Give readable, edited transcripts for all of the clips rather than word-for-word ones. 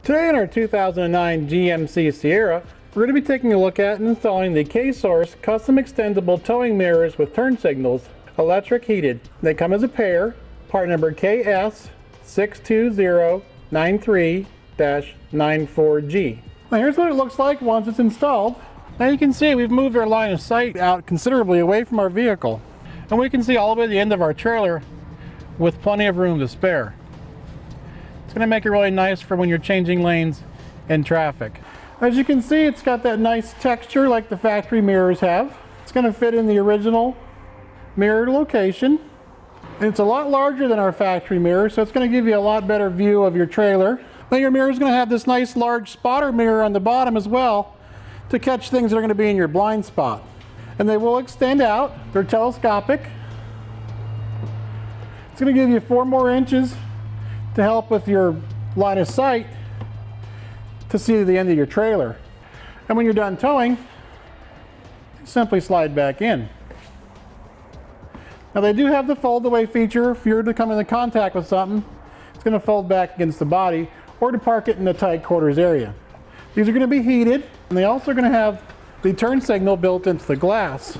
Today in our 2009 GMC Sierra, we're going to be taking a look at and installing the K-souse custom extendable towing mirrors with turn signals, electric heated. They come as a pair, part number KS62093-94G. Now here's what it looks like once it's installed. Now you can see we've moved our line of sight out considerably away from our vehicle. And we can see all the way to the end of our trailer with plenty of room to spare. It's going to make it really nice for when you're changing lanes in traffic. As you can see, it's got that nice texture like the factory mirrors have. It's going to fit in the original mirror location. And it's a lot larger than our factory mirror, so it's going to give you a lot better view of your trailer. Now your mirror is going to have this nice large spotter mirror on the bottom as well to catch things that are going to be in your blind spot. And they will extend out. They're telescopic. It's going to give you 4 more inches to help with your line of sight to see the end of your trailer. And when you're done towing, simply slide back in. Now they do have the fold away feature. If you're to come into contact with something, it's going to fold back against the body, or to park it in the tight quarters area. These are going to be heated, and they also are going to have the turn signal built into the glass.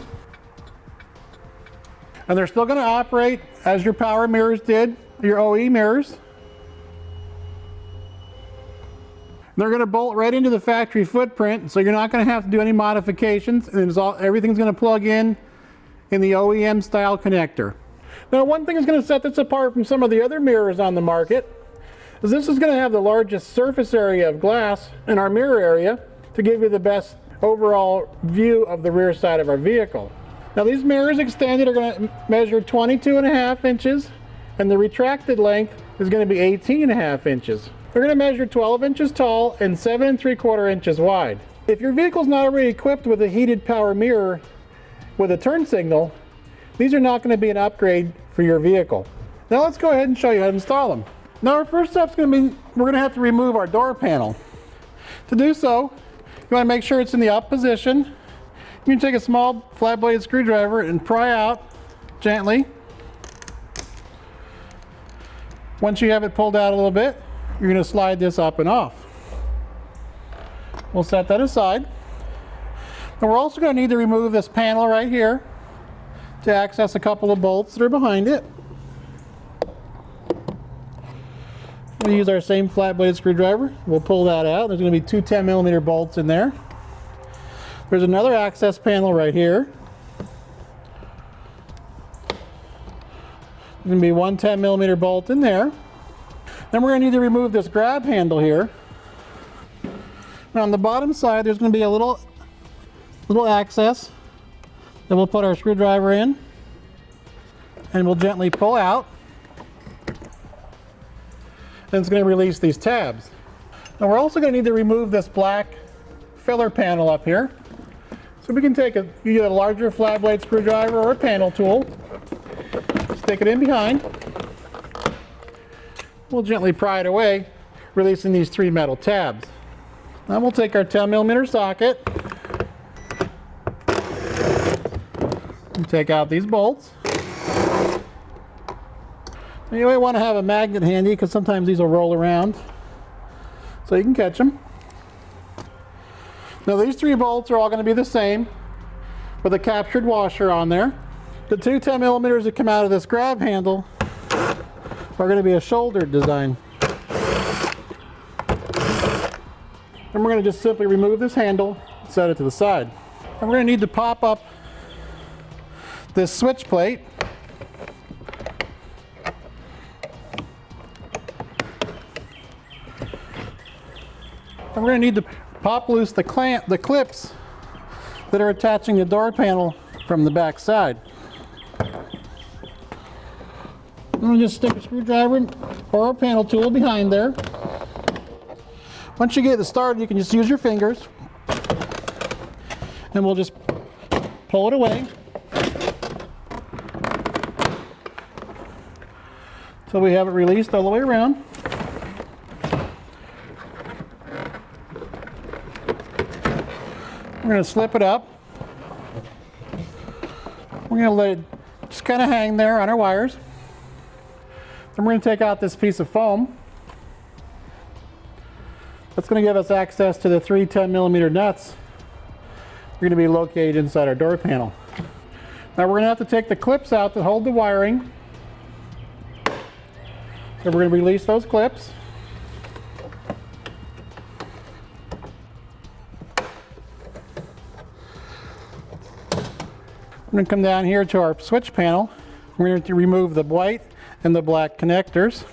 And they're still going to operate as your power mirrors did, your OE mirrors. They're going to bolt right into the factory footprint, so you're not going to have to do any modifications, and everything's going to plug in the OEM style connector. Now one thing that's going to set this apart from some of the other mirrors on the market is this is going to have the largest surface area of glass in our mirror area to give you the best overall view of the rear side of our vehicle. Now these mirrors extended are going to measure 22.5 inches, and the retracted length is going to be 18.5 inches. They're going to measure 12 inches tall and 7.75 inches wide. If your vehicle is not already equipped with a heated power mirror with a turn signal, these are not going to be an upgrade for your vehicle. Now let's go ahead and show you how to install them. Now our first step is going to be, we're going to have to remove our door panel. To do so, you want to make sure it's in the up position. You can take a small flat blade screwdriver and pry out gently. Once you have it pulled out a little bit, you're going to slide this up and off. We'll set that aside. And we're also going to need to remove this panel right here to access a couple of bolts that are behind it. We'll use our same flat blade screwdriver. We'll pull that out. There's going to be 2 10mm bolts in there. There's another access panel right here. There's going to be 1 10mm bolt in there. Then we're going to need to remove this grab handle here. Now on the bottom side, there's going to be a little access that we'll put our screwdriver in, and we'll gently pull out. And it's going to release these tabs. Now we're also going to need to remove this black filler panel up here. So we can take you get a larger flat blade screwdriver or a panel tool, stick it in behind. We'll gently pry it away, releasing these 3 metal tabs. Now we'll take our 10mm socket and take out these bolts. Now you might want to have a magnet handy because sometimes these will roll around so you can catch them. Now these 3 bolts are all going to be the same with a captured washer on there. The 2 10mm that come out of this grab handle are going to be a shouldered design. And we're going to just simply remove this handle and set it to the side. And we're going to need to pop up this switch plate. And we're going to need to pop loose the clips that are attaching the door panel from the back side. I'm going to just stick a screwdriver or a panel tool behind there. Once you get it started, you can just use your fingers, and we'll just pull it away until we have it released all the way around. We're going to slip it up. We're going to let it just kind of hang there on our wires. Then we're going to take out this piece of foam. That's going to give us access to the 3 10mm nuts. They're going to be located inside our door panel. Now we're going to have to take the clips out that hold the wiring. So we're going to release those clips. We're going to come down here to our switch panel. We're going to remove the white and the black connectors.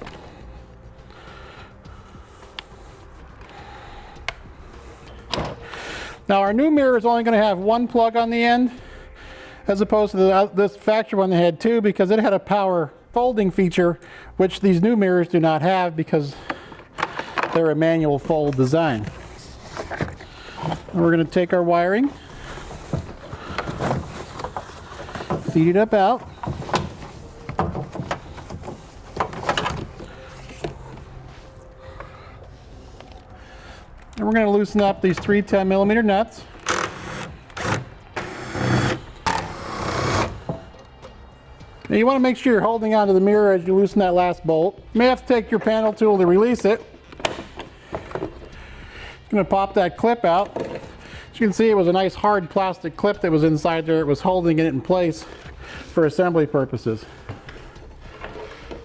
Now our new mirror is only going to have one plug on the end, as opposed to this factory one that had two, because it had a power folding feature, which these new mirrors do not have because they're a manual fold design. And we're going to take our wiring, feed it up out. And we're going to loosen up these 3 10mm nuts. Now you want to make sure you're holding onto the mirror as you loosen that last bolt. You may have to take your panel tool to release it. I'm going to pop that clip out. As you can see, it was a nice hard plastic clip that was inside there. It was holding it in place for assembly purposes.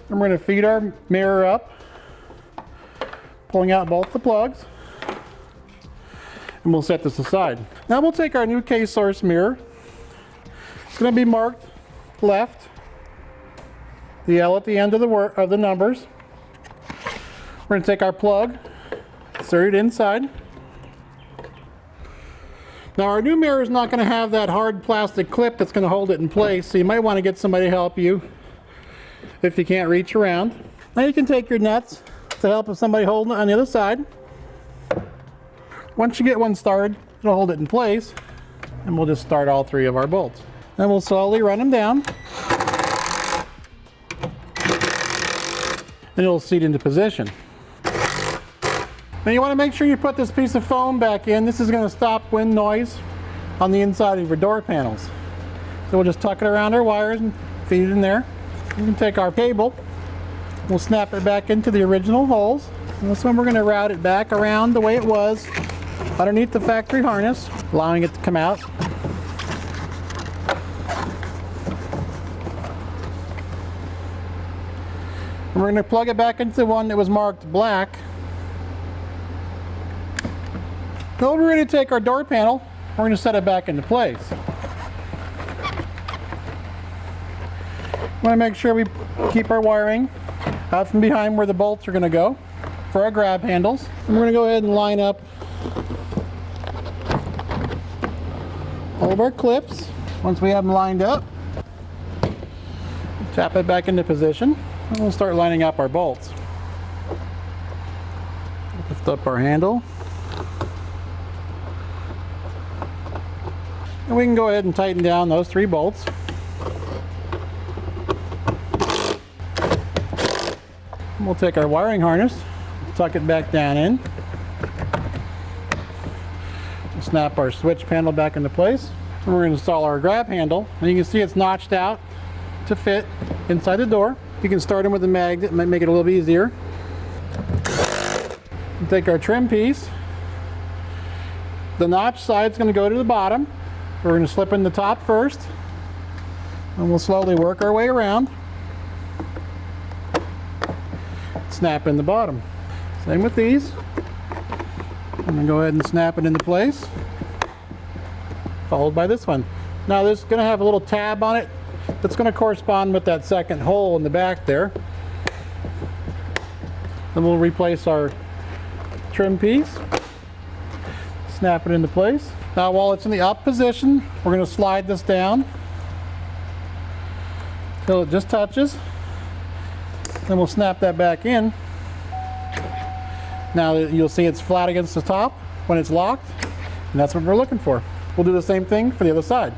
And we're going to feed our mirror up, pulling out both the plugs. And we'll set this aside. Now we'll take our new K-source mirror. It's going to be marked left, the L at the end of the numbers. We're going to take our plug, insert it inside. Now our new mirror is not going to have that hard plastic clip that's going to hold it in place, so you might want to get somebody to help you if you can't reach around. Now you can take your nuts to help with somebody holding it on the other side. Once you get one started, it'll hold it in place, and we'll just start all 3 of our bolts. Then we'll slowly run them down, and it'll seat into position. Now you want to make sure you put this piece of foam back in. This is going to stop wind noise on the inside of your door panels. So we'll just tuck it around our wires and feed it in there. We can take our cable, we'll snap it back into the original holes. And this one we're going to route it back around the way it was underneath the factory harness, allowing it to come out. And we're going to plug it back into the one that was marked black. Then we're going to take our door panel, we're going to set it back into place. We want to make sure we keep our wiring out from behind where the bolts are going to go for our grab handles. And we're going to go ahead and line up all of our clips. Once we have them lined up, tap it back into position, and we'll start lining up our bolts. Lift up our handle. And we can go ahead and tighten down those 3 bolts. And we'll take our wiring harness, tuck it back down in. We'll snap our switch panel back into place. And we're going to install our grab handle. And you can see it's notched out to fit inside the door. You can start them with a magnet, it might make it a little bit easier. We'll take our trim piece. The notch side is going to go to the bottom. We're going to slip in the top first, and we'll slowly work our way around. Snap in the bottom. Same with these. I'm going to go ahead and snap it into place, followed by this one. Now this is going to have a little tab on it that's going to correspond with that second hole in the back there. Then we'll replace our trim piece, snap it into place. Now while it's in the up position, we're going to slide this down until it just touches. Then we'll snap that back in. Now you'll see it's flat against the top when it's locked, and that's what we're looking for. We'll do the same thing for the other side.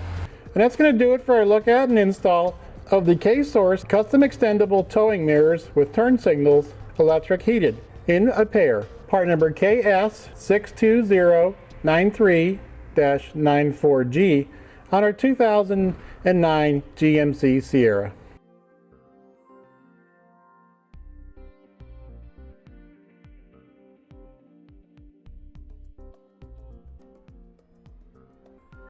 And that's going to do it for our look at and install of the K-source custom extendable towing mirrors with turn signals, electric heated, in a pair. Part number KS62093-94G on our 2009 GMC Sierra.